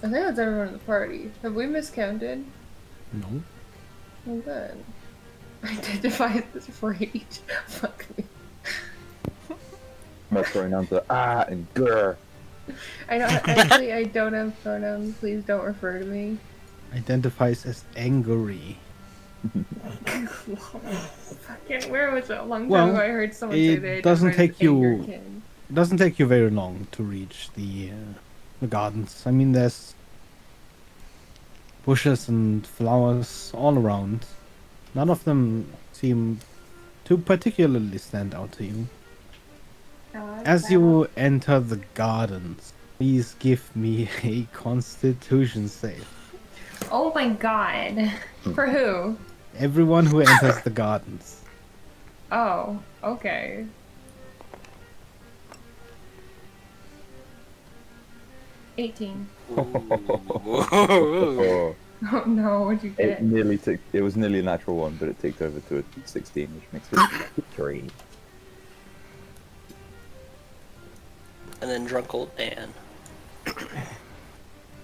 I think that's everyone in the party. Have we miscounted? No. Well, good. Identify this rage. Fuck me. I'm throwing down to and grr. I don't have pronouns. Please don't refer to me. Identifies as angry. Fucking, where was it? A long time Well, ago I heard someone say they it doesn't identified as take you. anger kid. It doesn't take you very long to reach the gardens. I mean, there's bushes and flowers all around. None of them seem to particularly stand out to you. As you enter the gardens, please give me a Constitution save. Oh my god. For who? Everyone who enters the gardens. Oh, okay. $18. Oh, Oh no, what'd you get? it was nearly a natural one, but it ticked over to a 16, which makes it 3. And then drunk old man.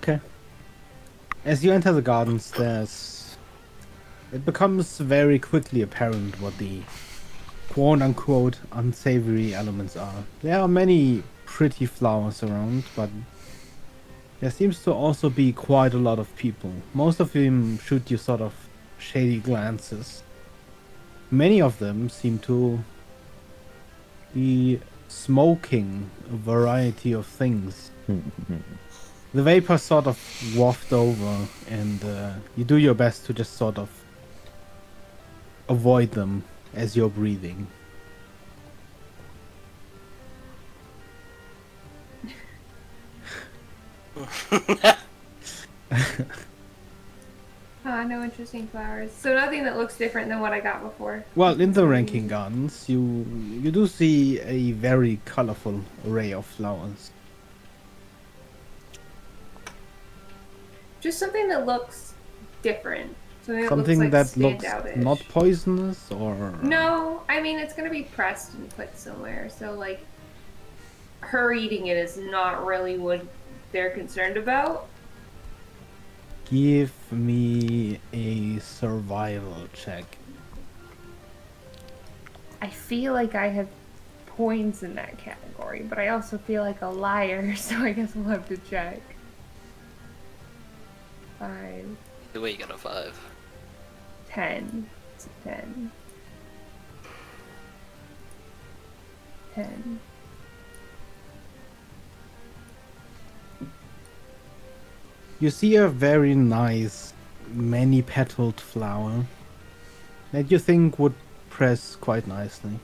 Okay. As you enter the gardens, it becomes very quickly apparent what the quote-unquote unsavory elements are. There are many pretty flowers around, but there seems to also be quite a lot of people. Most of them shoot you sort of shady glances. Many of them seem to be smoking a variety of things. The vapors sort of waft over, and you do your best to just sort of avoid them as you're breathing. No interesting flowers. So nothing that looks different than what I got before. Well, in the ranking gardens, you do see a very colorful array of flowers. Just something that looks different. Something that looks not poisonous, or No, I mean it's gonna be pressed and put somewhere. So like, her eating it is not really what they're concerned about. Give me a survival check. I feel like I have points in that category, but I also feel like a liar, so I guess we'll have to check. 5. The way you got a 5. 10. It's a 10. 10. You see a very nice, many-petaled flower that you think would press quite nicely.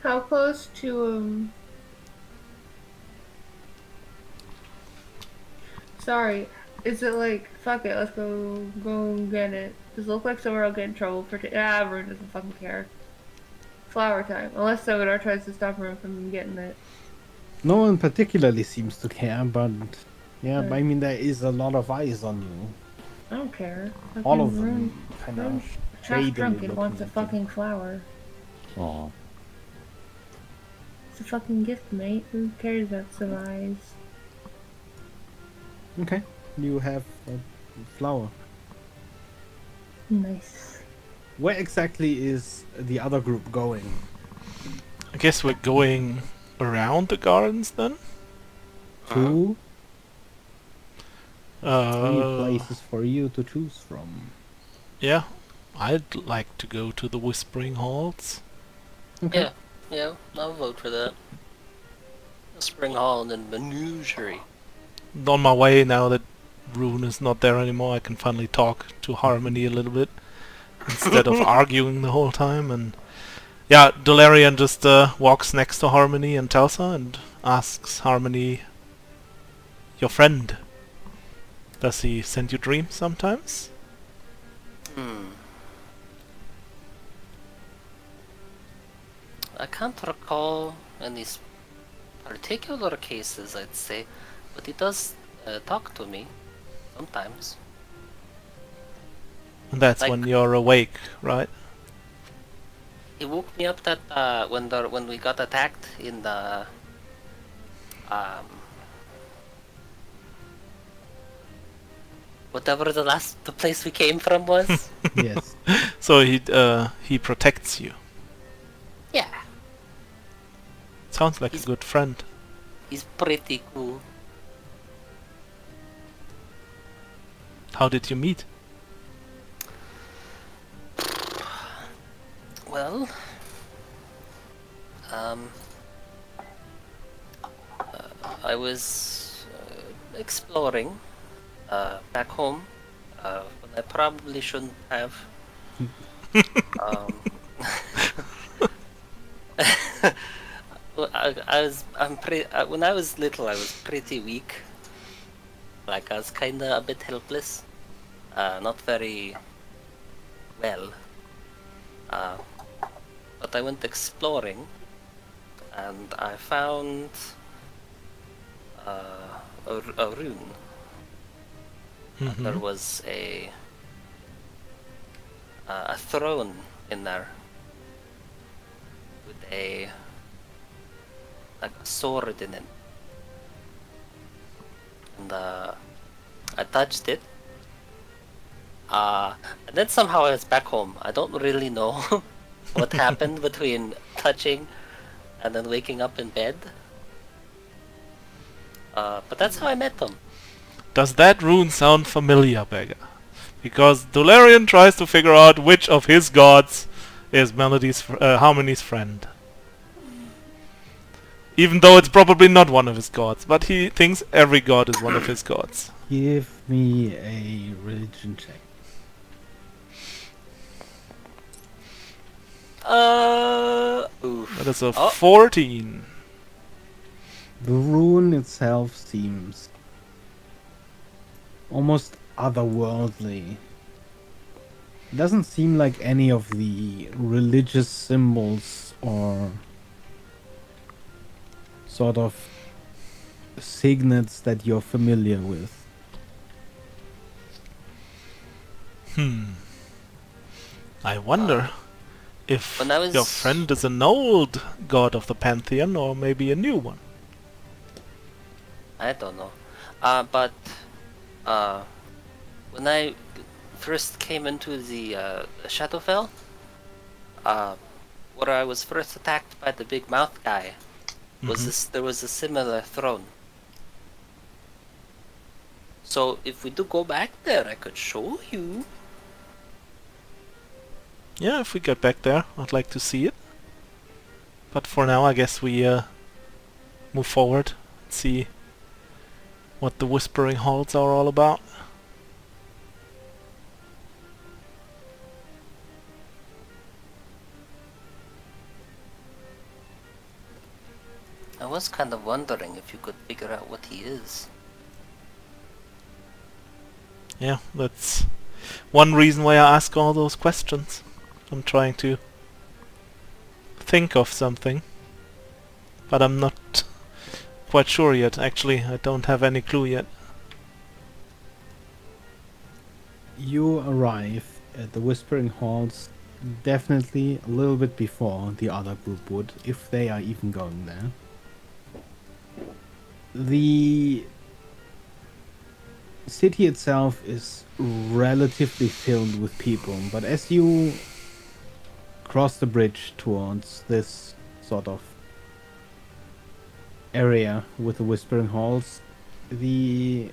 How close to Sorry, is it like fuck it? Let's go get it. Does it look like somewhere I'll get in trouble for? Everyone doesn't fucking care. Flower time, unless Sogadar tries to stop her from getting it. No one particularly seems to care, but yeah, I mean there is a lot of eyes on you. I don't care. All of them kind of half drunk and wants a fucking flower. Aw. It's a fucking gift, mate. Who cares about some eyes? Okay, you have a flower. Nice. Where exactly is the other group going? I guess we're going around the gardens then? To three Uh, places for you to choose from. yeah, I'd like to go to the Whispering Halls. Okay. Yeah, I'll vote for that. Spring Hall and then Menagerie. On my way, now that Rune is not there anymore, I can finally talk to Harmony a little bit instead of arguing the whole time. And yeah, Dolarian just walks next to Harmony and tells her and asks Harmony, "Your friend, does he send you dreams sometimes?" I can't recall any particular cases, I'd say, but he does talk to me sometimes. And that's Like- when you're awake, right? He woke me up that when we got attacked in the Um, whatever the place we came from was. Yes. So he protects you. Yeah, Sounds like He's- a good friend. he's pretty cool. How did you meet? Well, um, I was exploring back home when I probably shouldn't have. um, well, when I was little, I was pretty weak. Like I was kinda a bit helpless. Not very well. But I went exploring, and I found a rune. There Mhm. was a throne in there with like a sword in it, and I touched it. And then somehow I was back home. I don't really know what happened between touching and then waking up in bed. But that's how I met them. Does that rune sound familiar, Beggar? Because Dolarian tries to figure out which of his gods is Harmony's friend. Even though it's probably not one of his gods, but he thinks every god is one of his gods. Give me a religion check. Oof. That is a Oh. 14. The rune itself seems almost otherworldly. It doesn't seem like any of the religious symbols or sort of signets that you're familiar with. I wonder if When I was- your friend is an old god of the pantheon or maybe a new one. I don't know. But when I first came into the Shadowfell, where I was first attacked by the big mouth guy, there was a similar throne. So if we do go back there, I could show you. Yeah, if we get back there, I'd like to see it. But for now, I guess we move forward and see what the Whispering Halls are all about. I was kind of wondering if you could figure out what he is. Yeah, that's one reason why I ask all those questions. I'm trying to think of something, but I'm not quite sure yet. Actually, I don't have any clue yet. You arrive at the Whispering Halls definitely a little bit before the other group would, if they are even going there. The city itself is relatively filled with people, but as you cross the bridge towards this sort of area with the Whispering Halls, the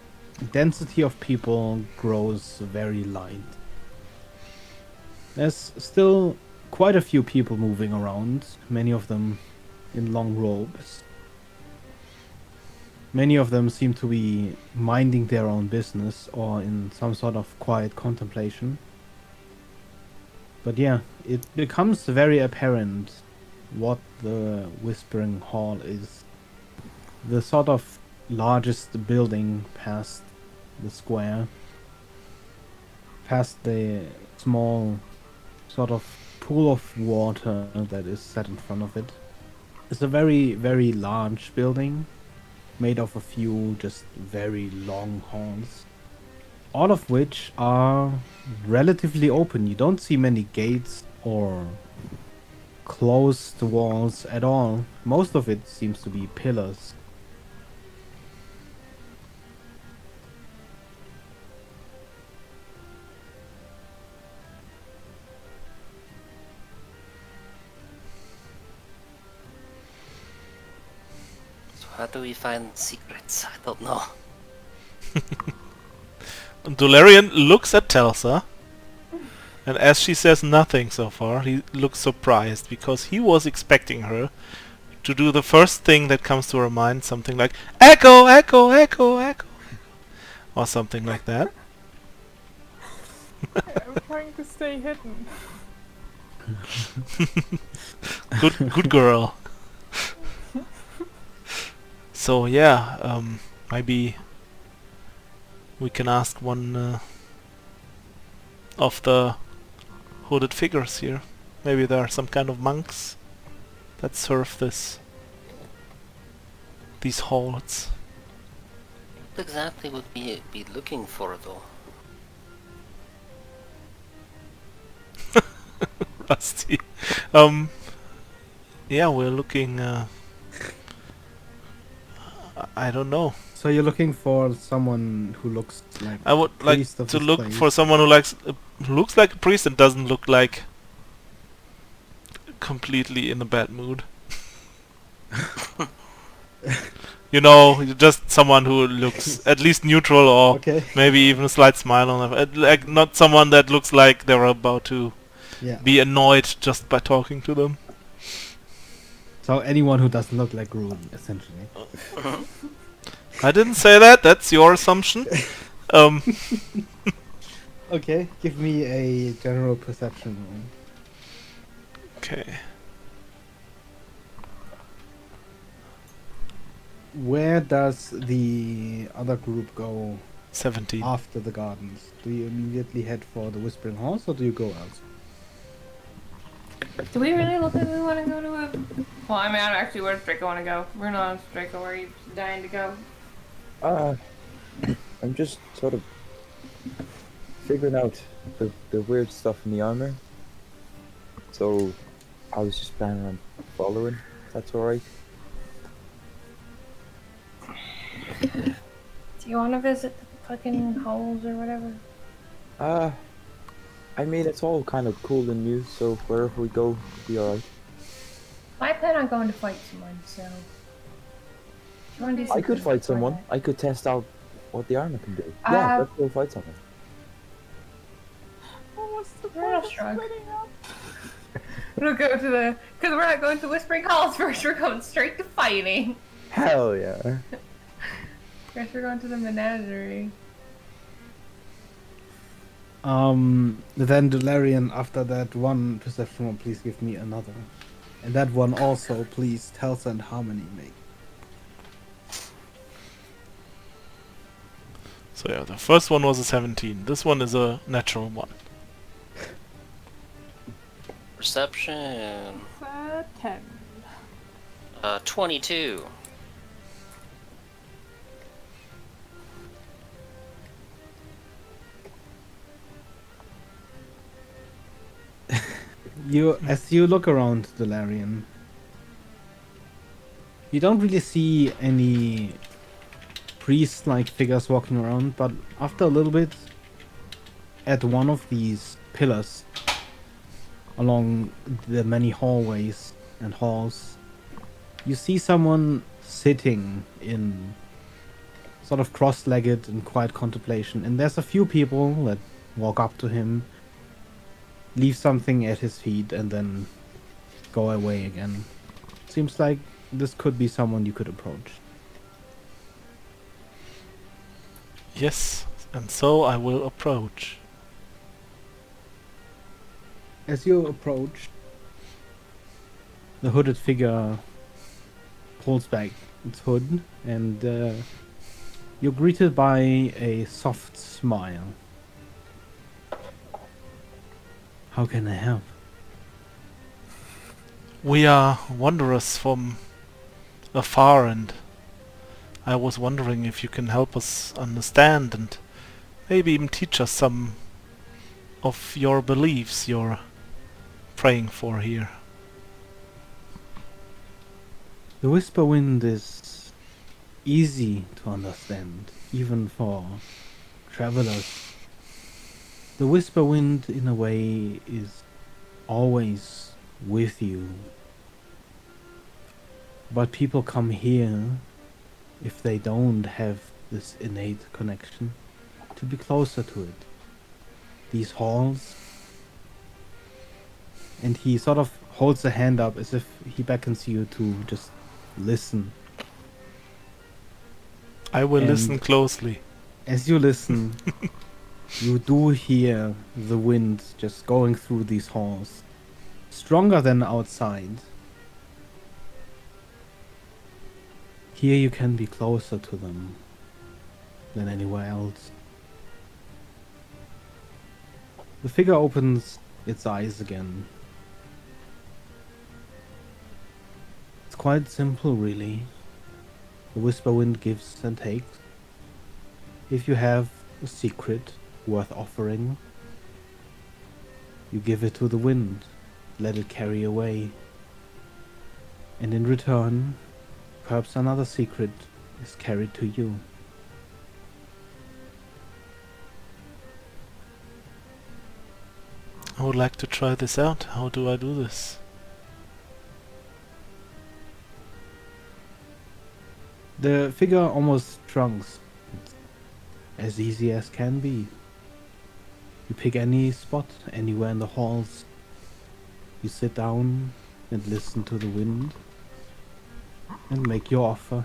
density of people grows very light. There's still quite a few people moving around, many of them in long robes. Many of them seem to be minding their own business or in some sort of quiet contemplation. But yeah, it becomes very apparent what the Whispering Hall is. The sort of largest building past the square, past the small sort of pool of water that is set in front of it. It's a very, very large building made of a few just very long halls, all of which are relatively open. You don't see many gates or closed walls at all. Most of it seems to be pillars. How do we find secrets? I don't know. Dolarian looks at Telsa, and as she says nothing so far, he looks surprised because he was expecting her to do the first thing that comes to her mind, something like "Echo, echo, echo, echo," or something like that. I'm trying to stay hidden. Good girl. So yeah, maybe we can ask one of the hooded figures here. Maybe there are some kind of monks that serve these halls. What exactly would we be looking for, though? Rusty. Yeah, we're looking. I don't know. So you're looking for someone who looks like I would like priest of to this look place. for someone who looks like a priest and doesn't look like completely in a bad mood. You know, just someone who looks at least neutral, or Okay. maybe even a slight smile on them. Like not someone that looks like they're about to Yeah. be annoyed just by talking to them. So anyone who doesn't look like Rune, essentially. I didn't say that. That's your assumption. Um, Okay, give me a general perception roll. okay. Where does the other group go 17. after the gardens? Do you immediately head for the Whispering Horse, or do you go else? Do we really look like we want to go to a... Well, I mean, I don't actually, where does Draco want to go? We're not on Draco, where are you dying to go? I'm just sort of figuring out the weird stuff in the armor. So I was just planning on following. If that's alright. Do you want to visit the fucking holes or whatever? I mean, it's all kind of cool and new, so wherever we go, it'll be alright. I plan on going to fight someone, so... Do you want to do I could something fight before someone. that? I could test out what the armor can do. Yeah, Uh, let's go fight someone. What was the We're not point of shrug. splitting up? We'll go to the... Because we're not going to Whispering Halls first, we're going straight to fighting. Hell yeah. Guess we're going to the menagerie. Then Dolarian, after that one perception roll, please give me another. And that one also, please, Telsa and Harmony make. So yeah, the first one was a 17. This one is a natural one. Perception. 10. 22. As you look around, Dolarian, you don't really see any priest-like figures walking around, but after a little bit, at one of these pillars along the many hallways and halls, you see someone sitting in sort of cross-legged in quiet contemplation, and there's a few people that walk up to him, leave something at his feet, and then go away again. Seems like this could be someone you could approach. Yes, and so I will approach. As you approach, the hooded figure pulls back its hood, and you're greeted by a soft smile. How can I help? We are wanderers from afar, and I was wondering if you can help us understand and maybe even teach us some of your beliefs you're praying for here. The Whisper Wind is easy to understand, even for travelers. The Whisper Wind, in a way, is always with you. But people come here if they don't have this innate connection, to be closer to it. These halls. And he sort of holds a hand up as if he beckons you to just listen. I will And listen closely. as you listen, you do hear the wind just going through these halls. Stronger than outside. Here you can be closer to them than anywhere else. The figure opens its eyes again. It's quite simple, really. The whisper wind gives and takes. If you have a secret worth offering, you give it to the wind, let it carry away. And in return, perhaps another secret is carried to you. I would like to try this out. How do I do this? The figure almost shrinks. It's as easy as can be. You pick any spot, anywhere in the halls. You sit down and listen to the wind and make your offer.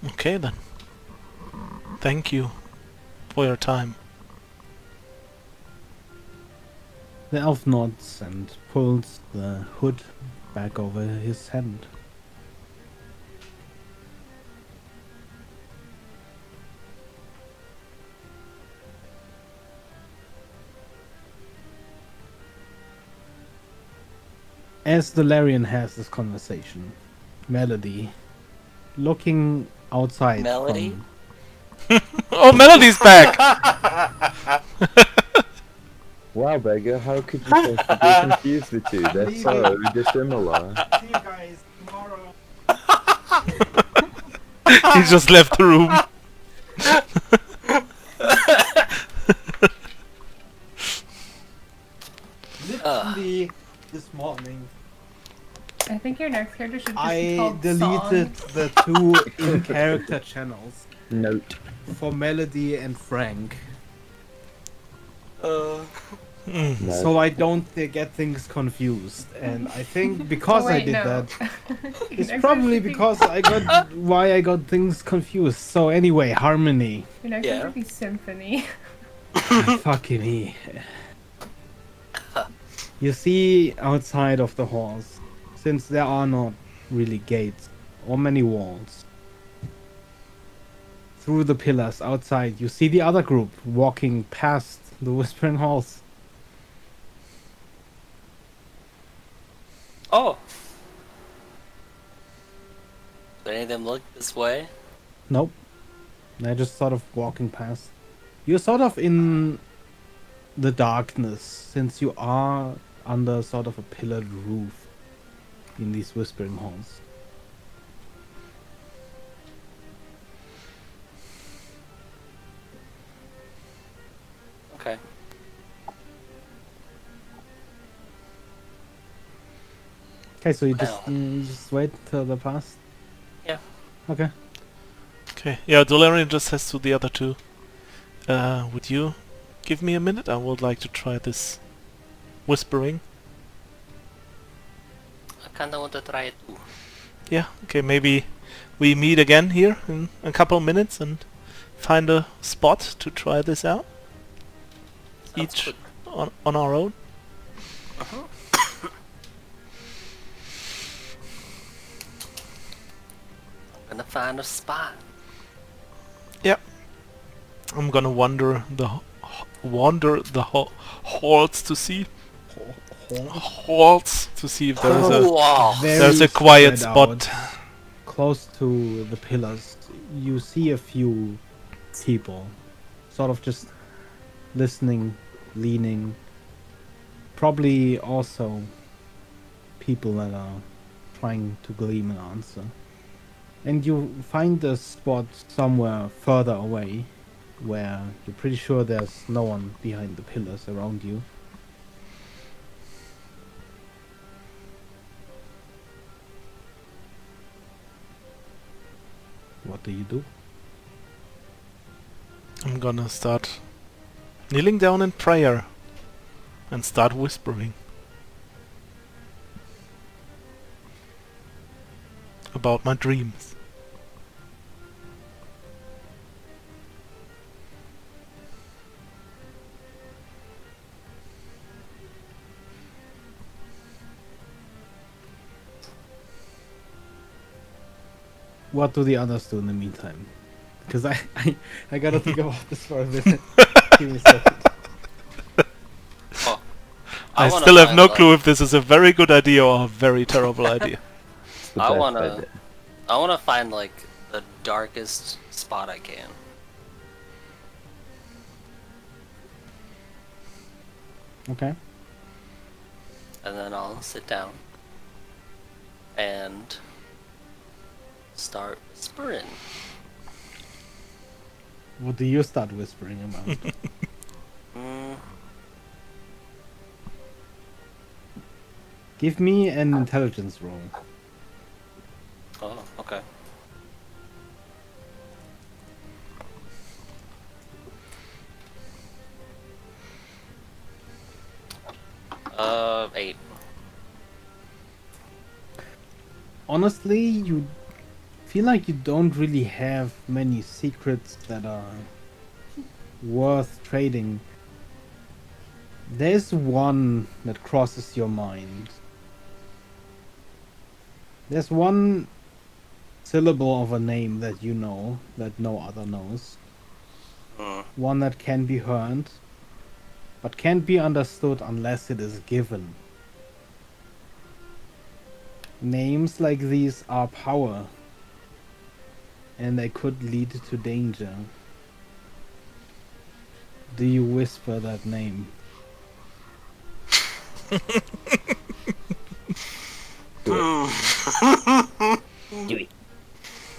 Okay then. Thank you for your time. The elf nods and pulls the hood back over his hand. As the Larian has this conversation, Melody, looking outside Melody? from... Oh, Melody's back! Wow, Beggar, how could you possibly confuse the two? They're so dissimilar. See you guys tomorrow. He just left the room. Literally this morning, I think your next character should just be I called deleted Song. the two in-character channels Note. for Melody and Frank, No. so I don't get things confused. And I think because Oh, I wait, did no. that, Your it's next probably one should be- because I got why I got things confused. So anyway, Harmony. Your next Yeah. one should be Symphony. Fucking me. You see outside of the halls, since there are not really gates or many walls, through the pillars outside, you see the other group walking past the Whispering Halls. Oh! Do any of them look this way? Nope. They're just sort of walking past. You're sort of in the darkness, since you are under sort of a pillared roof in these Whispering Halls. Okay. Okay, so you Well. you just wait till the past? Yeah. Okay. Okay, yeah, Dolarian just says to the other two, would you give me a minute? I would like to try this whispering. I kinda want to try it too. Yeah, okay, maybe we meet again here in a couple of minutes and find a spot to try this out. Sounds Each good. on our own. Uh-huh. Gonna find a spot. I'm gonna wander the halls to see halls to see if there is a Wow. there's Very a quiet spread spot. out, close to the pillars. You see a few people, sort of just listening, leaning. Probably also people that are trying to glean an answer. And you find a spot somewhere further away where you're pretty sure there's no one behind the pillars around you. What do you do? I'm gonna start kneeling down in prayer and start whispering about my dreams. What do the others do in the meantime? Because I gotta think about this for a minute. Give me a second. Oh, I wanna still have find, no like- clue if this is a very good idea or a very terrible idea. It's the I best wanna- idea. I want to find like the darkest spot I can. Okay. And then I'll sit down and start whispering. What do you start whispering about? Mm, Give me an intelligence roll. oh, okay. Eight. Honestly, you feel like you don't really have many secrets that are worth trading. There's one that crosses your mind. There's one syllable of a name that you know that no other knows. Mm. One that can be heard, but can't be understood unless it is given. Names like these are power, and they could lead to danger. Do you whisper that name?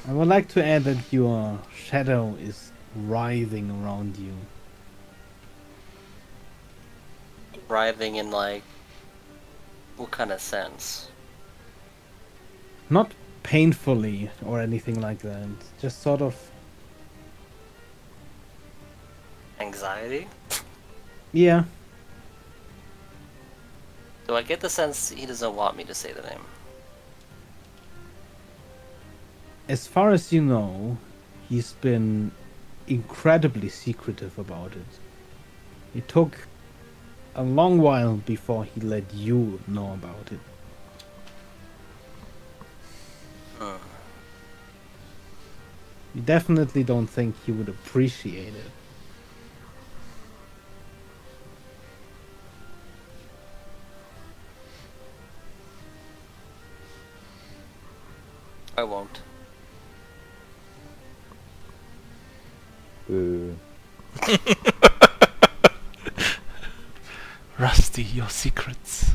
I would like to add that your shadow is writhing around you. Writhing in like, what kind of sense? Not painfully or anything like that. Just sort of, Anxiety? yeah. Do I get the sense he doesn't want me to say the name? As far as you know, he's been incredibly secretive about it. It took a long while before he let you know about it. Hmm. You definitely don't think he would appreciate it. I won't. Rusty, your secrets.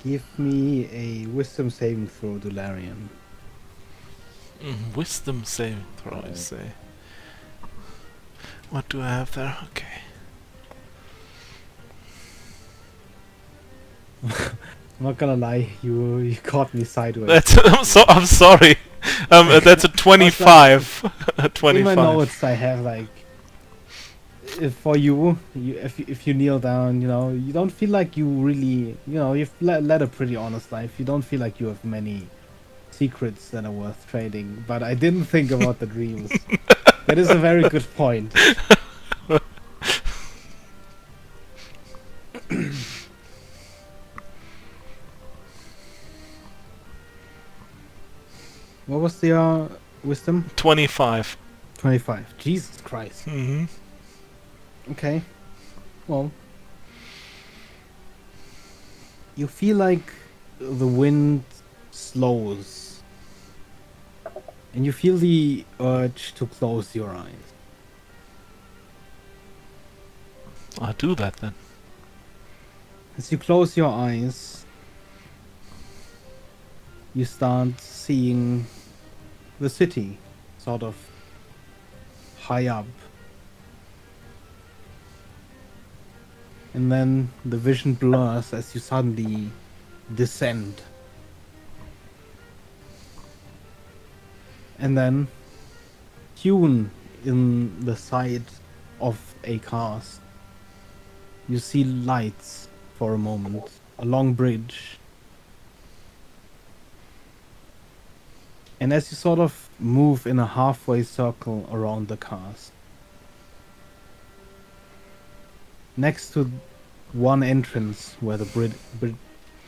Give me a wisdom saving throw, Dularian. Wisdom saving throw, I say. What do I have there? Okay. I'm not gonna lie, you caught me sideways. That's I'm sorry. That's a 25. A In 25. my notes, I have like, for you, if you kneel down, you don't feel like you really, you've led a pretty honest life. You don't feel like you have many secrets that are worth trading. But I didn't think about the dreams. That is a very good point. What was your wisdom? 25. 25. Jesus Christ. Mm-hmm. Okay. Well, you feel like the wind slows And you feel the urge to close your eyes. I'll do that then. As you close your eyes, you start seeing the city sort of high up. And then the vision blurs as you suddenly descend. And then, hewn in the side of a cast, you see lights for a moment, a long bridge. And as you sort of move in a halfway circle around the cast, next to one entrance where the where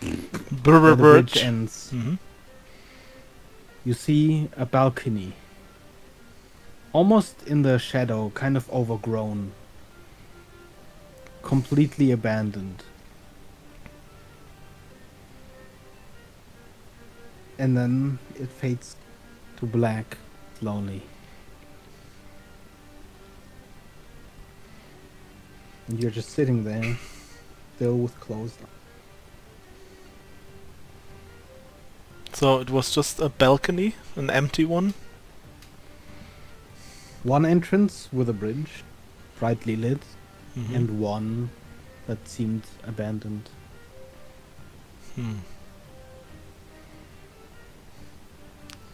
the bridge Birch. ends, Mm-hmm. you see a balcony, almost in the shadow, kind of overgrown, completely abandoned. And then it fades to black slowly. And you're just sitting there, still with closed eyes. So it was just a balcony, an empty one. One entrance with a bridge, brightly lit, Mm-hmm. and one that seemed abandoned.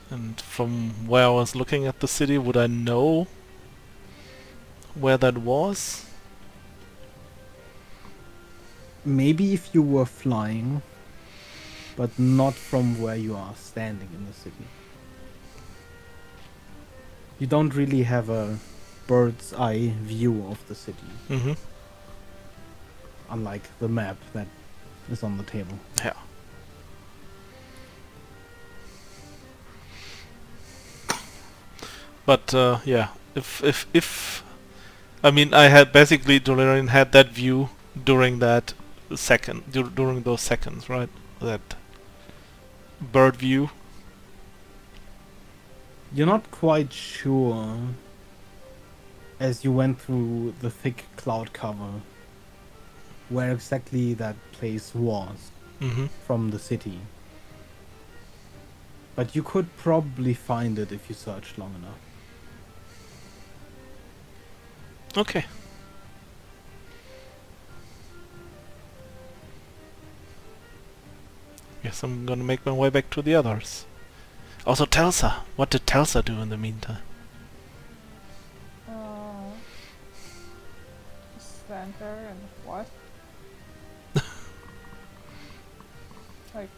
And from where I was looking at the city, would I know where that was? Maybe if you were flying, but not from where you are standing in the city. You don't really have a bird's eye view of the city, Mm-hmm. unlike the map that is on the table. Yeah. But yeah, if I mean, I had basically Dolarian had that view during that during those seconds, right? That bird view. You're not quite sure as you went through the thick cloud cover where exactly that place was Mm-hmm. from the city. But you could probably find it if you searched long enough. Okay. Guess I'm gonna make my way back to the others. Also, Telsa. What did Telsa do in the meantime? Just stand there and what? Like,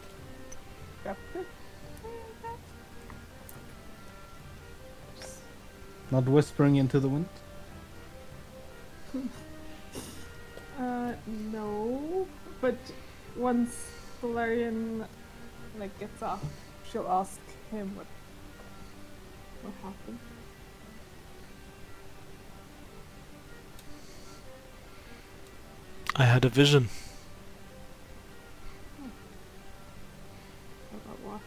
skeptic? Just, Not whispering into the wind? no. But once Valerian, like, gets off, she'll ask him what happened. I had a vision. About what?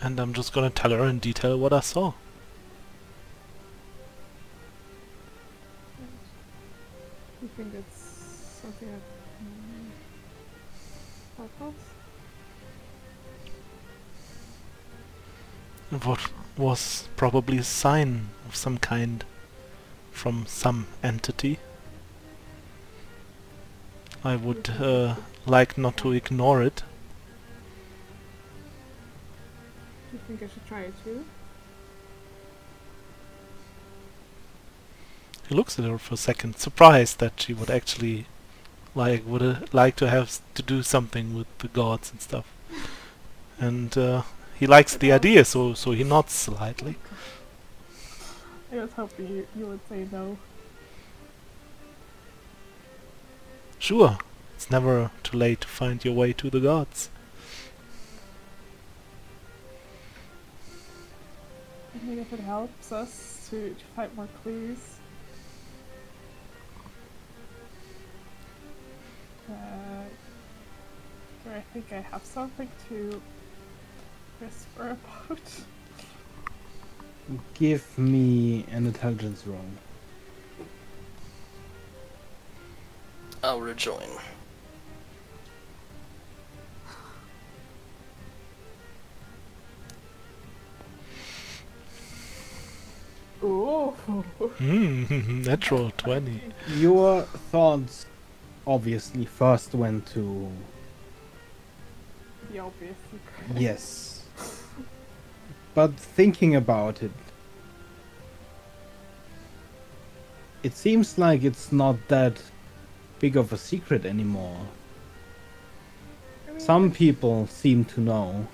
And I'm just gonna tell her in detail what I saw. You think it's something that help us? What was probably a sign of some kind from some entity. I would like not to ignore it. Do you think I should try it too? He looks at her for a second, surprised that she would actually like to have to do something with the gods and stuff. And he likes the idea, so he nods slightly. I was hoping you would say no. Sure, it's never too late to find your way to the gods. I think if it helps us to find more clues. Do I think I have something to whisper about? Give me an intelligence roll. I'll rejoin. Ooh. Natural 20. Your thoughts obviously first went to The obvious secret. yes. But thinking about it, it seems like it's not that big of a secret anymore. I mean, Some people seem to know.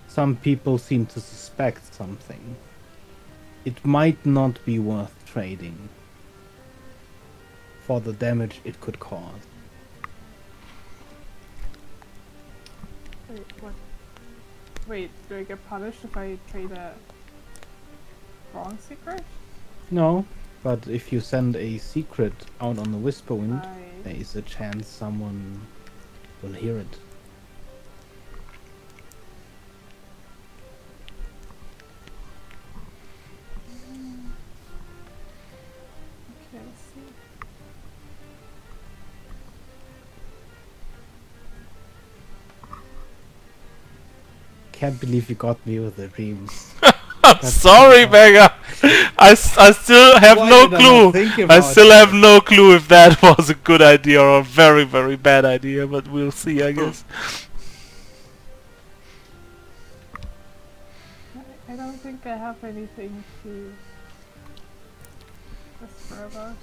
Some people seem to suspect something. It might not be worth trading for the damage it could cause. wait, what? Wait, do I get punished if I trade a wrong secret? No, but if you send a secret out on the Whisperwind, there I... is a chance someone will hear it. Okay, let's see. Can't believe you got me with the dreams. I'm That's sorry, fantastic. Beggar. I still have Why no did I clue. not think I about still it? have no clue if that was a good idea or a very, very bad idea, but we'll see, I guess. I don't think I have anything to whisper about.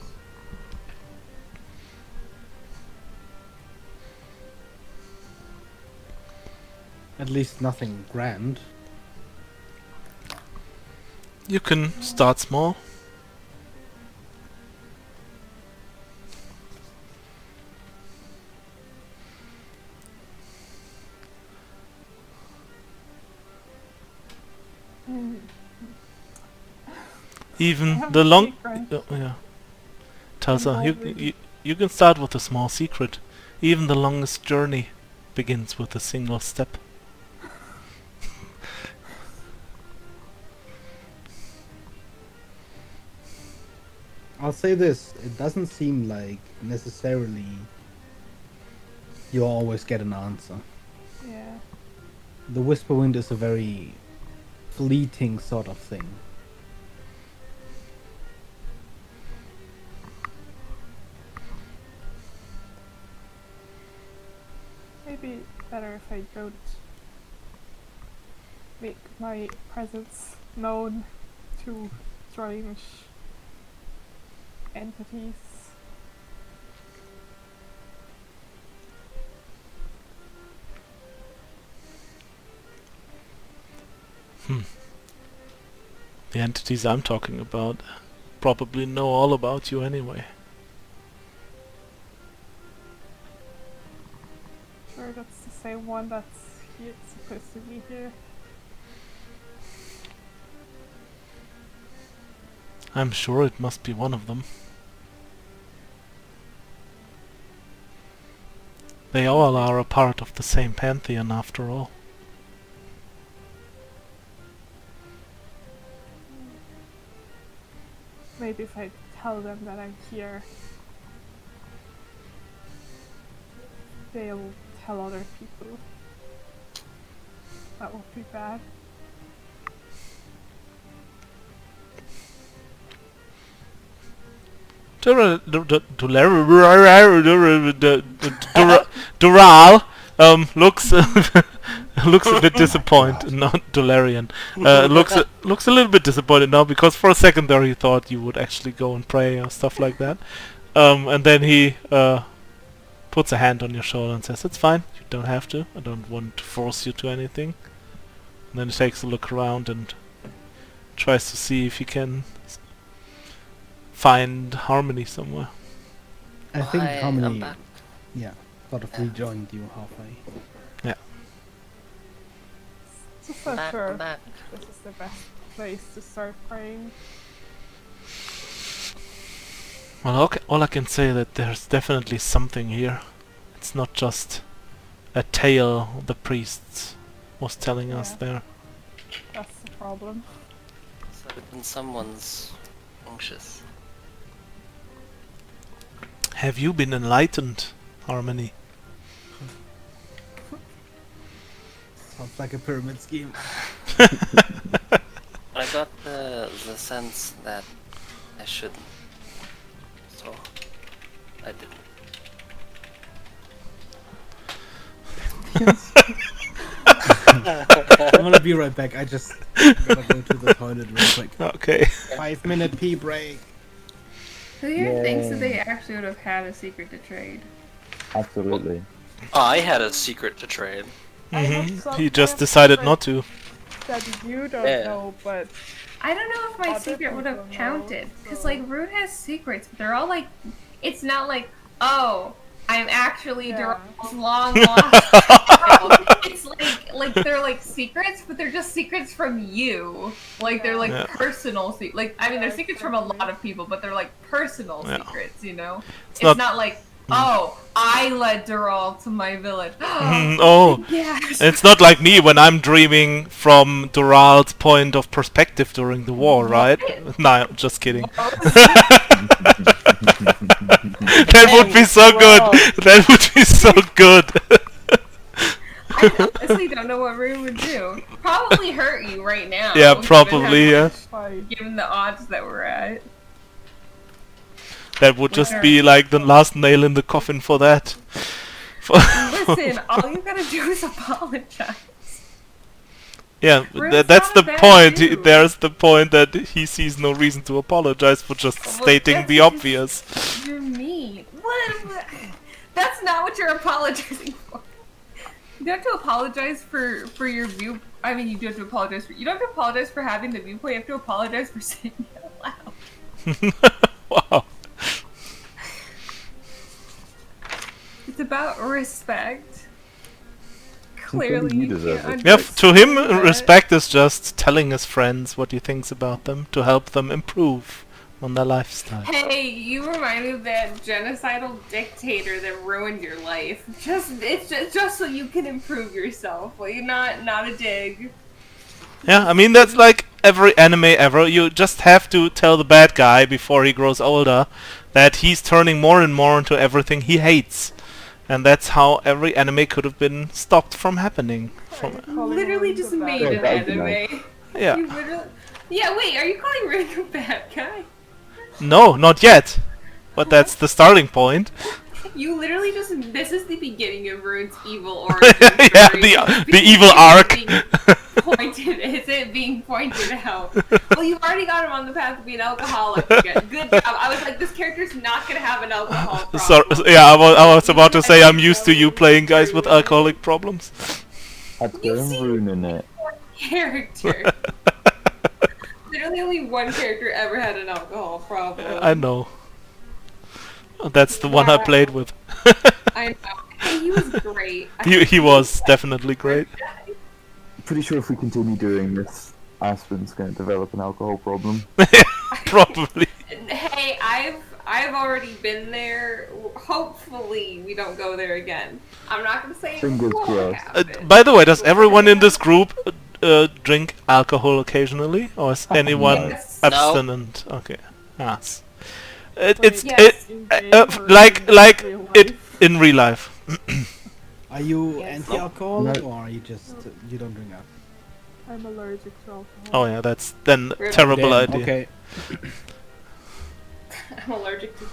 At least nothing grand. You can start small. Even have the a long... secret. yeah. Tulsa, Involving- you can start with a small secret. Even the longest journey begins with a single step. I'll say this, it doesn't seem like necessarily you always get an answer. Yeah. The Whisperwind is a very fleeting sort of thing. Maybe better if I don't make my presence known to strange entities. The entities I'm talking about probably know all about you anyway. Sure, that's the same one that's here, supposed to be here. I'm sure it must be one of them. They all are a part of the same pantheon after all. Maybe if I tell them that I'm here, they'll tell other people. That would be bad. Dural looks looks a bit disappointed. Not Dolarian. Looks a little bit disappointed now because for a second there he thought you would actually go and pray or stuff like that. And then he puts a hand on your shoulder and says, "It's fine. You don't have to. I don't want to force you to anything." And then he takes a look around and tries to see if he can find harmony somewhere. I think Hi, I'm Harmony, back. yeah, sort of rejoined you halfway. Just not Back, sure back. this is the best place to start praying. Well, okay, all I can say that there's definitely something here. It's not just a tale the priest was telling us Yeah. there. That's the problem. So when someone's anxious. Have you been enlightened, Harmony? Sounds like a pyramid scheme. I got the sense that I shouldn't. So I didn't. I'm gonna be right back. I just gotta go to the toilet real quick. Okay. 5-minute pee break. Who here thinks that Yay. they actually would have had a secret to trade? Absolutely. I had a secret to trade. I have He just something decided that- not to. That you don't Yeah. know, but I don't know if my Other secret would have people know, counted. Because, so- like, Rude has secrets, but they're all like, it's not like, oh, I'm actually Yeah. Dural's long lost child. It's like they're like secrets, but they're just secrets from you. Like, they're like Yeah. personal like, I mean, they're Yeah, secrets from a exactly. lot of people, but they're like personal Yeah. secrets, you know? It's not- not like, oh, I led Dural to my village. Oh, Yes. it's not like me when I'm dreaming from Dural's point of perspective during the war, right? No, just kidding. That would be so good. That would be so good. I honestly don't know what Rue would do. Probably hurt you right now. Yeah, given probably, how yeah. much- fine. Given the odds that we're at. That would just be like the last nail in the coffin for that. Listen, all you gotta do is apologize. Yeah, Rude's that's not the a bad point. dude. There's the point that he sees no reason to apologize for just Well, stating that's the because obvious. You're mean. What? That's not what you're apologizing for. You don't have to apologize for your view. I mean, you do have to apologize for. You don't have to apologize for having the viewpoint. You have to apologize for saying it out loud. Wow. It's about respect. Clearly Clearly, you you deserve can't it. Yeah, to him, understand that. respect is just telling his friends what he thinks about them to help them improve on their lifestyle. Hey, you remind me of that genocidal dictator that ruined your life. It's just so you can improve yourself. Like, not a dig. Yeah, I mean, that's like every anime ever. You just have to tell the bad guy before he grows older that he's turning more and more into everything he hates. And that's how every anime could have been stopped from happening. You literally just made guy. an That'd be anime. Yeah. You literally. Yeah, wait, are you calling Rin a bad guy? No, not yet. But that's the starting point. You literally just. This is the beginning of Rune's evil origin. Yeah, story. the evil arc. Is it being pointed out? Well, you've already got him on the path to be an alcoholic again. Good job. I was like, this character's not gonna have an alcohol problem. So, yeah, I was about to say I'm used to you playing guys with alcoholic problems. Had You them see- ruining it. Character. Literally only one character ever had an alcohol problem. I know. That's the one I Wow. played with. I know. Hey, he was great. He was definitely great. Pretty sure if we continue doing this, Aspen's going to develop an alcohol problem. Probably. Hey, I've already been there. Hopefully, we don't go there again. I'm not gonna say it Fingers won't crossed. happen. By the way, does everyone in this group drink alcohol occasionally, or is anyone Yes. No. abstinent? Okay. Yes. It's Yes. like it in real life. Are you Yes. anti-alcoholic No. or are you just you don't drink alcohol? I'm allergic to alcohol. Oh yeah, that's then Really? terrible Damn, idea. Okay. I'm allergic to.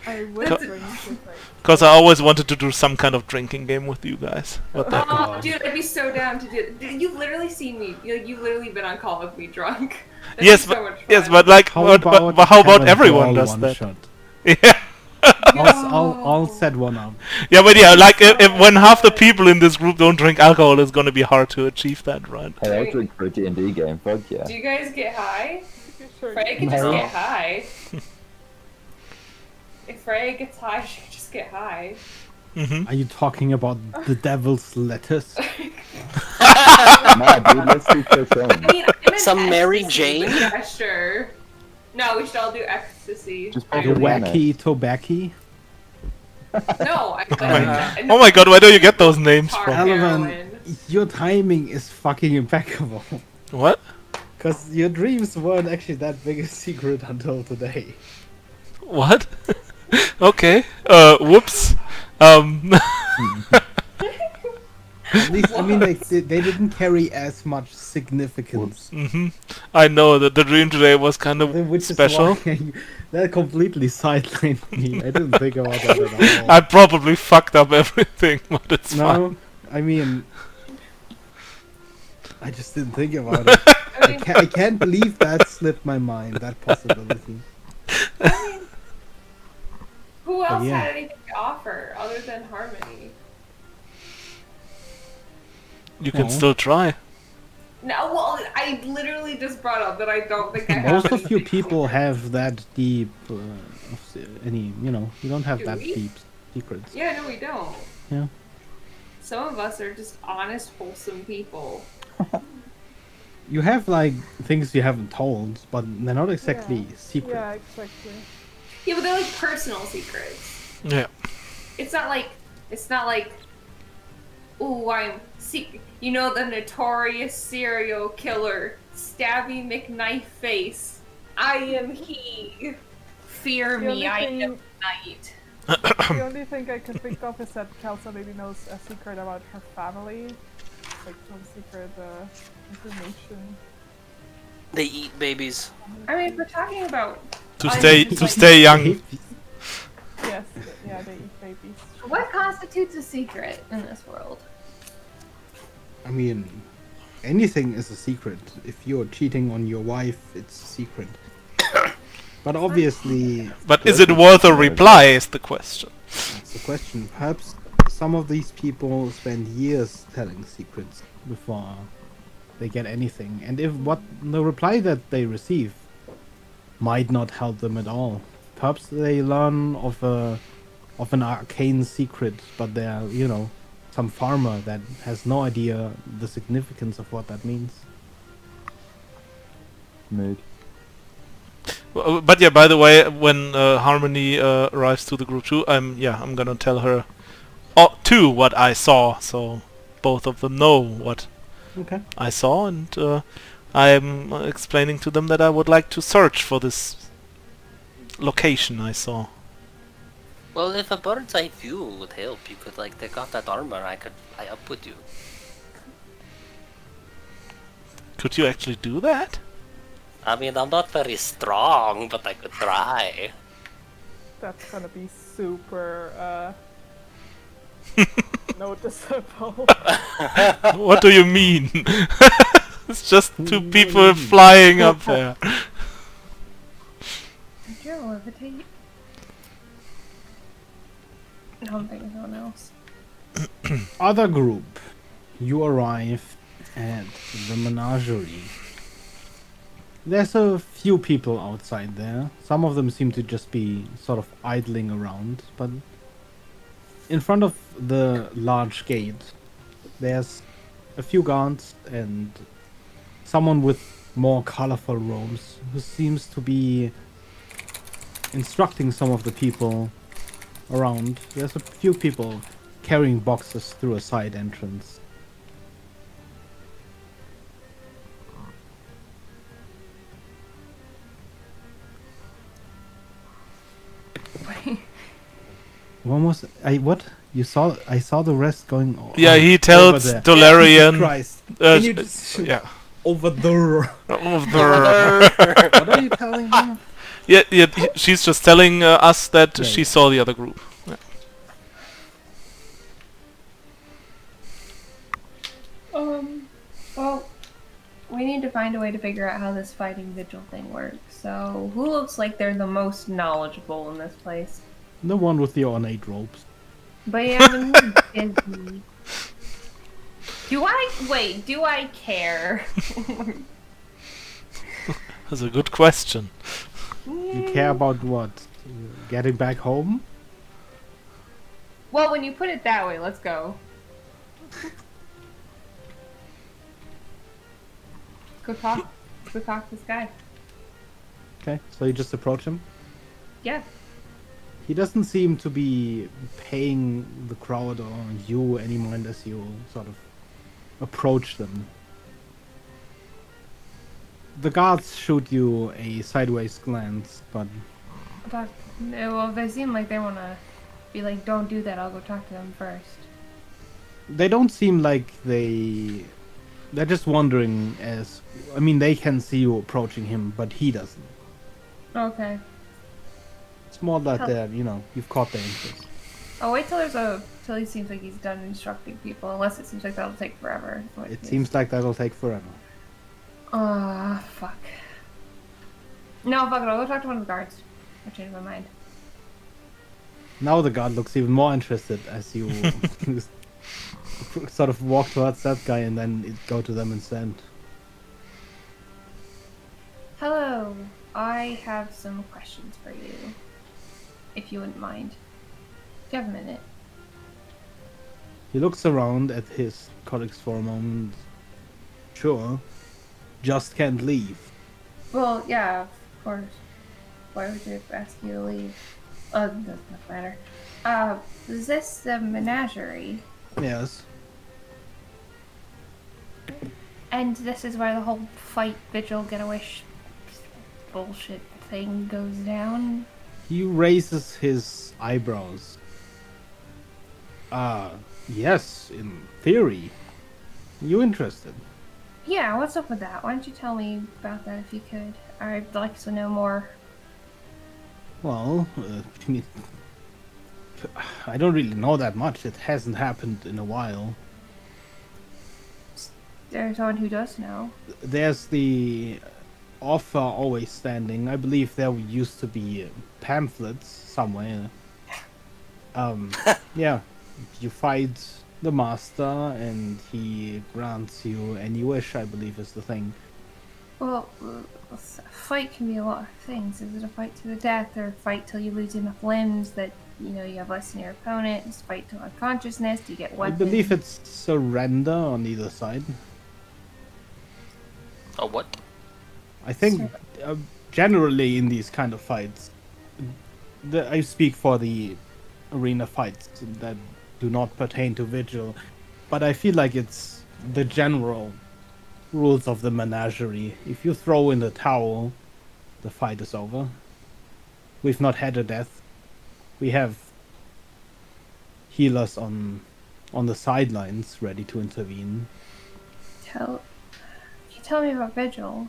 I would Co- drink if I Because I always wanted to do some kind of drinking game with you guys. But that Oh, dude, I'd be so down to do. Dude, you've literally seen me. You've literally been on call with me drunk. That'd be yes, so much but yes, fun. but like, How but how about have a everyone brawl does one that? shot? Yeah. I'll set one up. Yeah, but yeah, like if when half the people in this group don't drink alcohol, it's gonna be hard to achieve that, right? Hey, I'll drink for a D&D game, fuck yeah. Do you guys get high? sure. Freya can just No. get high. If Freya gets high, she can just get high. Mm-hmm. Are you talking about the devil's lettuce? Nah, dude, let's do cocaine. I mean, I'm in Some Mary ecstasy, Jane? but Yeah, sure. No, we should all do ecstasy. Just Are put you- it in it. Wacky tobacco? No, I Oh my god, where do you get those names from? Relevant. Heroin. Your timing is fucking impeccable. What? Because your dreams weren't actually that big a secret until today. What? Okay. Whoops. At least, I mean, they didn't carry as much significance. I know that the dream today was kind of Which special. is why that completely sidelined me. I didn't think about that at all. I probably fucked up everything, but it's fine. No, I mean, I just didn't think about it. I mean, I can't believe that slipped my mind, that possibility. who else yeah. had anything to offer other than Harmony? You can Oh. still try. No, well, I literally just brought up that I don't think I have Most of you anything people secret. have that deep, you don't have Do that we? deep secrets. Yeah, no, we don't. Yeah. Some of us are just honest, wholesome people. You have, like, things you haven't told, but they're not exactly secret. Yeah, exactly. Yeah, but they're like personal secrets. Yeah. It's not like, ooh, I'm secret. You know, the notorious serial killer, Stabby McKnife Face. I am he. Fear The me, only I thing- am night. The only thing I can think of is that Kelsa maybe knows a secret about her family. Like some secret information. They eat babies. I mean, if we're talking about To I stay just to like- stay young. Yes, yeah, they eat babies. what constitutes a secret in this world? I mean, anything is a secret. If you're cheating on your wife, it's a secret. But obviously, But is it worth a reply? Is the question. that's the question. Perhaps some of these people spend years telling secrets before they get anything. And if what the reply that they receive might not help them at all. Perhaps they learn of an arcane secret, but they're, some farmer that has no idea the significance of what that means. Mood. But yeah, by the way, when Harmony arrives to the group too, I'm gonna tell her too what I saw, so both of them know what Okay. I saw, and I'm explaining to them that I would like to search for this location I saw. Well, if a bird's eye view would help, you could like take off that armor. I could fly up with you. Could you actually do that? I mean, I'm not very strong, but I could try. That's gonna be super noticeable. What do you mean? It's just two people flying up there. Did you levitate? No, I'm thinking someone else. Other group, you arrive at the menagerie. There's a few people outside there. Some of them seem to just be sort of idling around, but in front of the large gate, there's a few guards and someone with more colorful robes who seems to be instructing some of the people around. There's a few people carrying boxes through a side entrance. When was what? You saw? I saw the rest going. Yeah, he over tells there. Dolarian. Jesus Christ. Uh, Can you just yeah. over the? Of the- What are you telling him? yeah, she's just telling us that Yeah, she yeah. saw the other group. Yeah. Well, we need to find a way to figure out how this fighting vigil thing works. So, who looks like they're the most knowledgeable in this place? The one with the ornate robes. But yeah, the Disney. Do I care? That's a good question. You care about what? Getting back home? Well, when you put it that way, let's go. Go talk to this guy. Okay, so you just approach him. Yeah. He doesn't seem to be paying the crowd or you any mind as you sort of approach them. The guards shoot you a sideways glance, but But, well, they seem like they want to be like, don't do that, I'll go talk to them first. they don't seem like they're just wondering as, I mean, they can see you approaching him, but he doesn't. Okay. It's more that Huh. they're, you've caught their interest. I'll wait till he seems like he's done instructing people, unless it seems like that'll take forever. It seems like that'll take forever. Fuck. No, fuck it, I'll go talk to one of the guards. I changed my mind. Now the guard looks even more interested as you sort of walk towards that guy and then go to them instead. Hello, I have some questions for you. If you wouldn't mind. Do you have a minute? He looks around at his colleagues for a moment. Sure. Just can't leave. Well, yeah, of course. Why would they ask you to leave? Doesn't matter. Is this the menagerie? Yes. And this is where the whole fight, vigil, getaway bullshit thing goes down? He raises his eyebrows. Yes, in theory. You interested? Yeah, what's up with that? Why don't you tell me about that if you could? I'd like to know more. Well, I don't really know that much. It hasn't happened in a while. There's someone who does know. There's the offer always standing. I believe there used to be pamphlets somewhere. Yeah. You fight the master and he grants you any wish, I believe is the thing. Well, a fight can be a lot of things. Is it a fight to the death, or a fight till you lose enough limbs that, you have less than your opponent? Is it a fight to unconsciousness? Do you get I weapons? believe it's surrender on either side. Oh, what? I think generally in these kind of fights, I speak for the arena fights that do not pertain to Vigil, but I feel like it's the general rules of the menagerie. If you throw in the towel, the fight is over. We've not had a death. We have healers on the sidelines ready to intervene. Can you tell me about Vigil?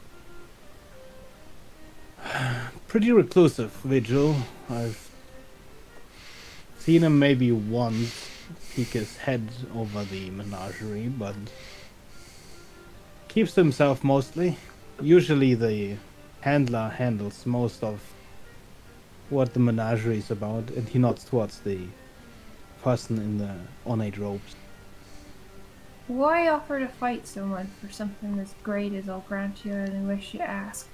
Pretty reclusive, Vigil. I've seen him maybe once peek his head over the menagerie, but keeps to himself mostly. Usually the handler handles most of what the menagerie is about, and he nods towards the person in the ornate robes. Why offer to fight someone for something as great as I'll grant you any wish you ask?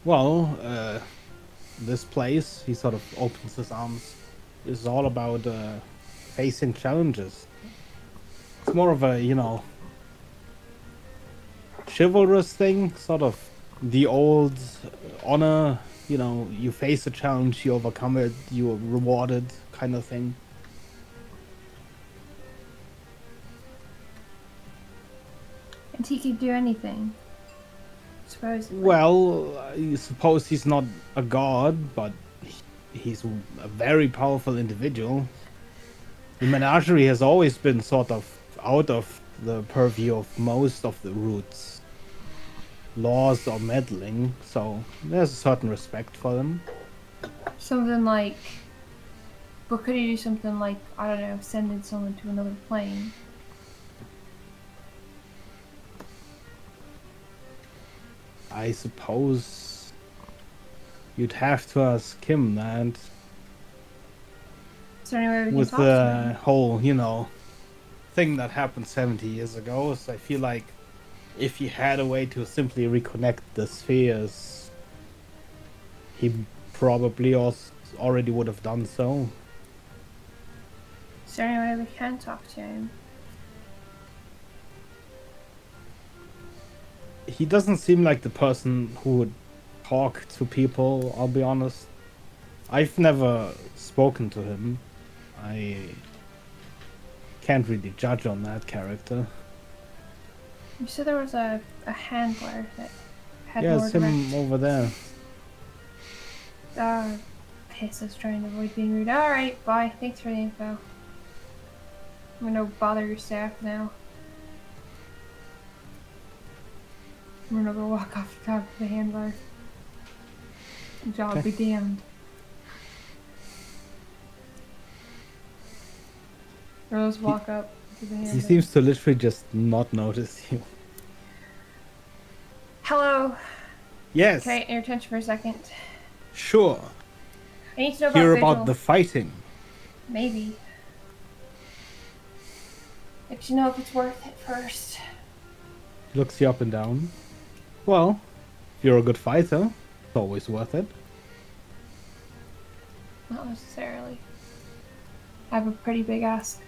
Well, this place, he sort of opens his arms, is all about facing challenges. It's more of a, chivalrous thing, sort of the old honor, you face a challenge, you overcome it, you're rewarded kind of thing. And he could do anything. Supposedly. Well, I suppose he's not a god, but he's a very powerful individual. The menagerie has always been sort of out of the purview of most of the roots. Laws or meddling, so there's a certain respect for them. Something like... But could he do something like, I don't know, sending someone to another plane? I suppose you'd have to ask him that. Is there any way we can With talk to the him? whole, thing that happened 70 years ago, so I feel like if he had a way to simply reconnect the spheres, he probably already would have done so. Is there any way we can talk to him? He doesn't seem like the person who would talk to people, I'll be honest. I've never spoken to him. I can't really judge on that character. You said there was a handler that had Yeah, more it's him direct. over there. Piss, I was trying to avoid being rude. Alright, bye. Thanks for the info. I'm gonna bother your staff now. I'm gonna go walk off to talk to the handler. Job Okay. be damned. Rose walk up to the handler. He seems to literally just not notice you. Hello. Yes, Can I get your attention for a second? sure. I need to know Hear about about the Vigil. fighting. Maybe. I should know if it's worth it first. He looks you up and down. Well, if you're a good fighter, it's always worth it. Not necessarily. I have a pretty big ask.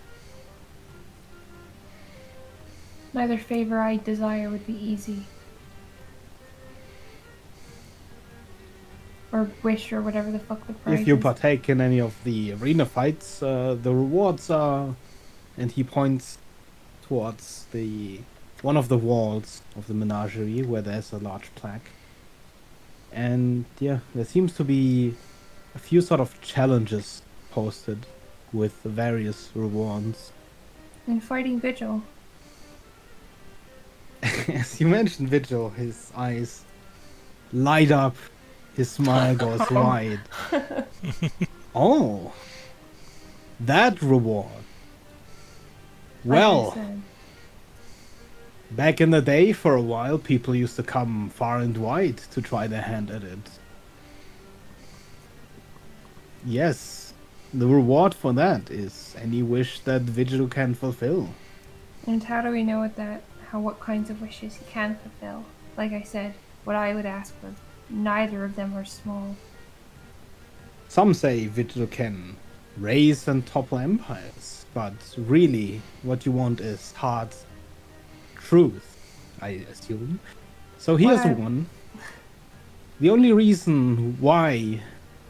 Neither favor I desire would be easy. Or wish, or whatever the fuck the prize If you is. partake in any of the arena fights, the rewards are... And he points towards one of the walls of the menagerie where there's a large plaque. And yeah, there seems to be a few sort of challenges posted with various rewards. And fighting Vigil. As you mentioned Vigil, his eyes light up, his smile goes wide. Oh, that reward. Like I Well, said. back in the day, for a while, people used to come far and wide to try their hand at it. Yes, the reward for that is any wish that Vigil can fulfill. And how do we know what kinds of wishes he can fulfill? Like I said, what I would ask was neither of them are small. Some say Vigil can raise and topple empires, but really, what you want is hard truth, I assume. So here's What? one. The only reason why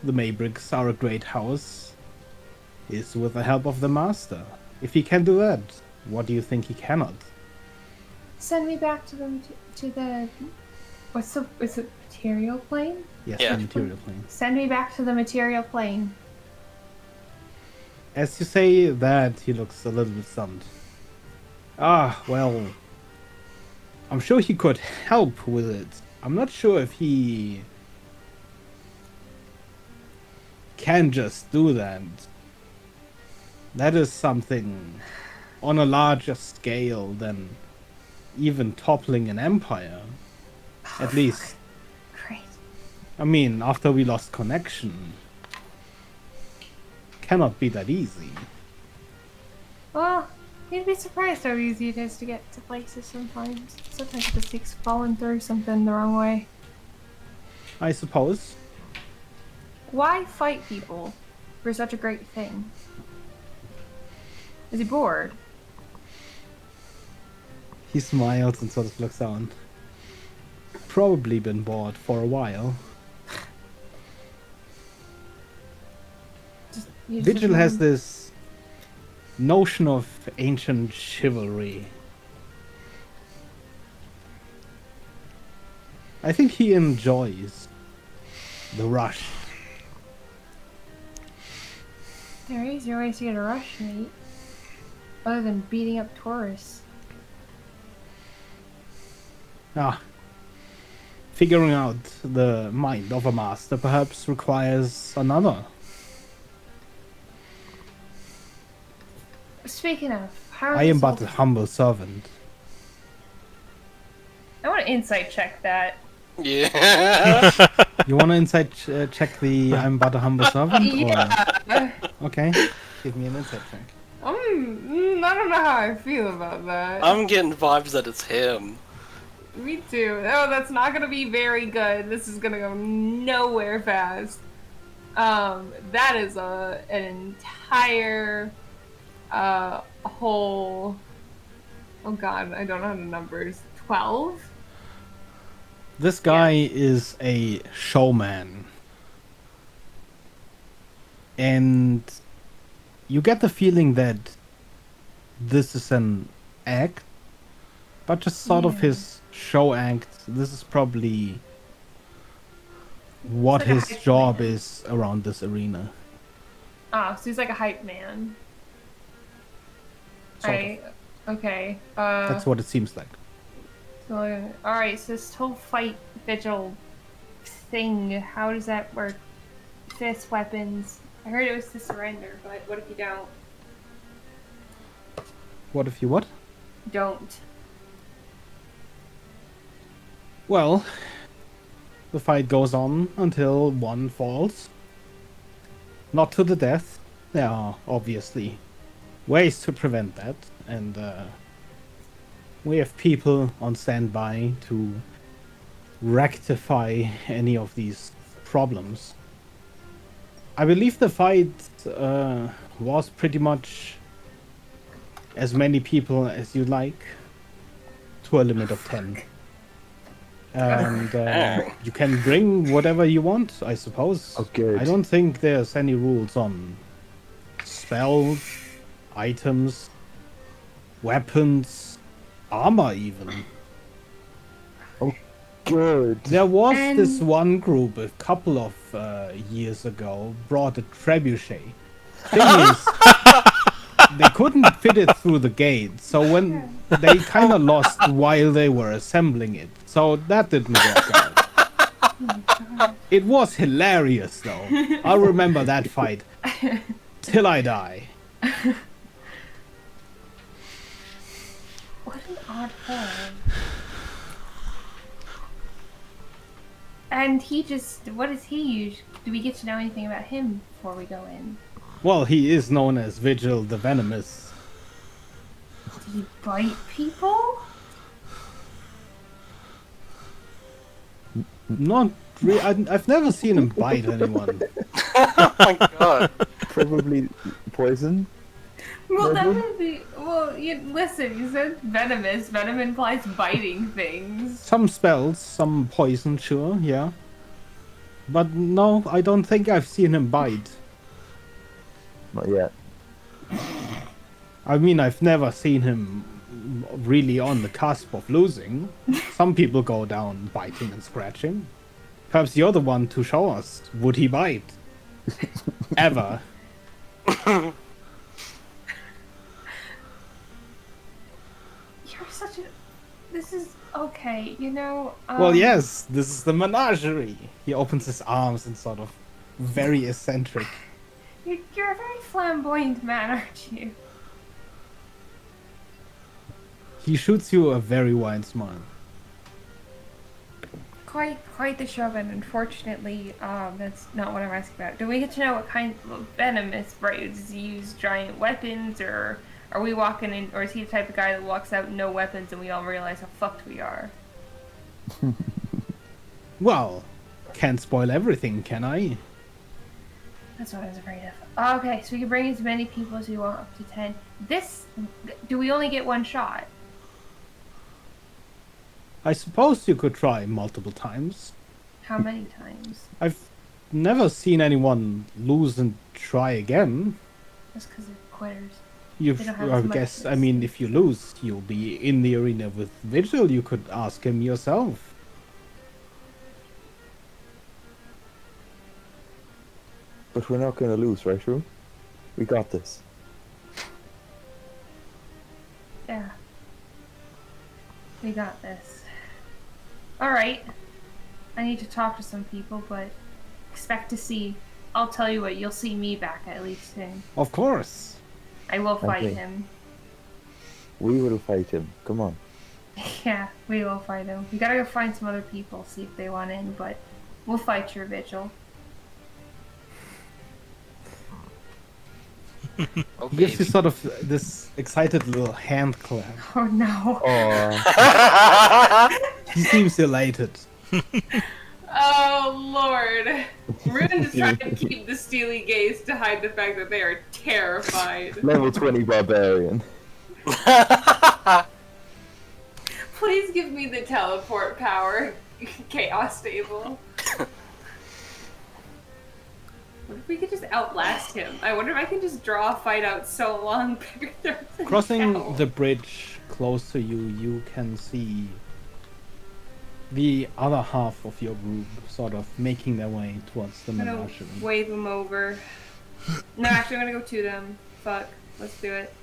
the Maybricks are a great house is with the help of the Master. If he can do that, what do you think he cannot? Send me back to them to the... is it material plane? Yes, Yeah. the material plane. Send me back to the material plane. As you say that, he looks a little bit stunned. Ah, well, I'm sure he could help with it. I'm not sure if he can just do that. That is something on a larger scale than even toppling an empire. At least, Great. I mean, after we lost connection, cannot be that easy. Well, you'd be surprised how easy it is to get to places sometimes. Sometimes it just takes falling through something the wrong way. I suppose. Why fight people for such a great thing? Is he bored? He smiles and sort of looks down. Probably been bored for a while. You just Vigil has remember- this notion of ancient chivalry. I think he enjoys the rush. There are easier ways to get a rush, mate. Other than beating up tourists. Ah, figuring out the mind of a master perhaps requires another. Speaking of, how are I the am but a soldiers- humble servant. I want to insight check that. Yeah. You want to insight check the I'm but a humble servant? Yeah. Or... Okay, give me an insight check. I don't know how I feel about that. I'm getting vibes that it's him. Me too. Oh, that's not gonna be very good. This is gonna go nowhere fast. That is an entire whole. Oh God, I don't know the numbers. 12. This guy is a showman. And you get the feeling that this is an act, but just sort of Yeah. his show act. This is probably what like a his hype job man. is around this arena. Oh, so he's like a hype man. Sort of. Right. Okay. That's what it seems like. So, alright, so this whole fight vigil thing, how does that work? Fist weapons. I heard it was to surrender, but what if you don't? What if you what? Don't. Well, the fight goes on until one falls. Not to the death. There are obviously ways to prevent that, and we have people on standby to rectify any of these problems. I believe the fight was pretty much as many people as you like, to a limit of 10. And you can bring whatever you want, I suppose. Oh, good. I don't think there's any rules on spells, items, weapons, armor even. Good. There was And- this one group a couple of years ago brought a trebuchet. Thing is, they couldn't fit it through the gate, so when they kind of lost while they were assembling it, so that didn't work out. It was hilarious though. I'll remember that fight till I die. What an odd form. And he just, what does he use? Do we get to know anything about him before we go in? Well, he is known as Vigil the Venomous. Did he bite people? Not really. I've never seen him bite anyone. Oh my god. Probably poison. Well, that Maybe. would be. Well, listen, you said venomous. Venom implies biting things. Some spells, some poison, sure, yeah. But no, I don't think I've seen him bite. Not yet. I mean, I've never seen him really on the cusp of losing. Some people go down biting and scratching. Perhaps you're the one to show us. Would he bite? Ever? You're such a. This is okay, you know. Well, yes, this is the menagerie. He opens his arms and sort of very eccentric. You're a very flamboyant man, aren't you? He shoots you a very wide smile. Quite the show, and unfortunately, that's not what I'm asking about. Do we get to know what kind of venom is? Right? Does he use giant weapons, or are we walking in, or is he the type of guy that walks out no weapons and we all realize how fucked we are? Well, can't spoil everything, can I? That's what I was afraid of. Okay, so we can bring as many people as we want, up to 10. Do we only get one shot? I suppose you could try multiple times. How many times? I've never seen anyone lose and try again. Just because they're quitters. You've, They don't have I as much guess, I risk. mean, if you lose, you'll be in the arena with Vigil. You could ask him yourself. But we're not going to lose, right, Rue? We got this. Yeah. We got this. Alright. I need to talk to some people, but expect to see. I'll tell you what, you'll see me back at least soon. Of course. I will fight Okay. him. We will fight him. Come on. Yeah, we will fight him. We gotta go find some other people, see if they want in, but we'll fight your vigil. Oh, He gives you baby. sort of this excited little hand clap. Oh no. Oh, He seems elated. Oh lord. Ruin's trying to keep the steely gaze to hide the fact that they are terrified. level 20 barbarian. Please give me the teleport power, Chaos Stable. What if we could just outlast him? I wonder if I can just draw a fight out so long. bigger than Crossing now. the bridge close to you, you can see the other half of your group sort of making their way towards the I'm gonna menagerie. wave him over. No, actually, I'm gonna go to them. Fuck. Let's do it.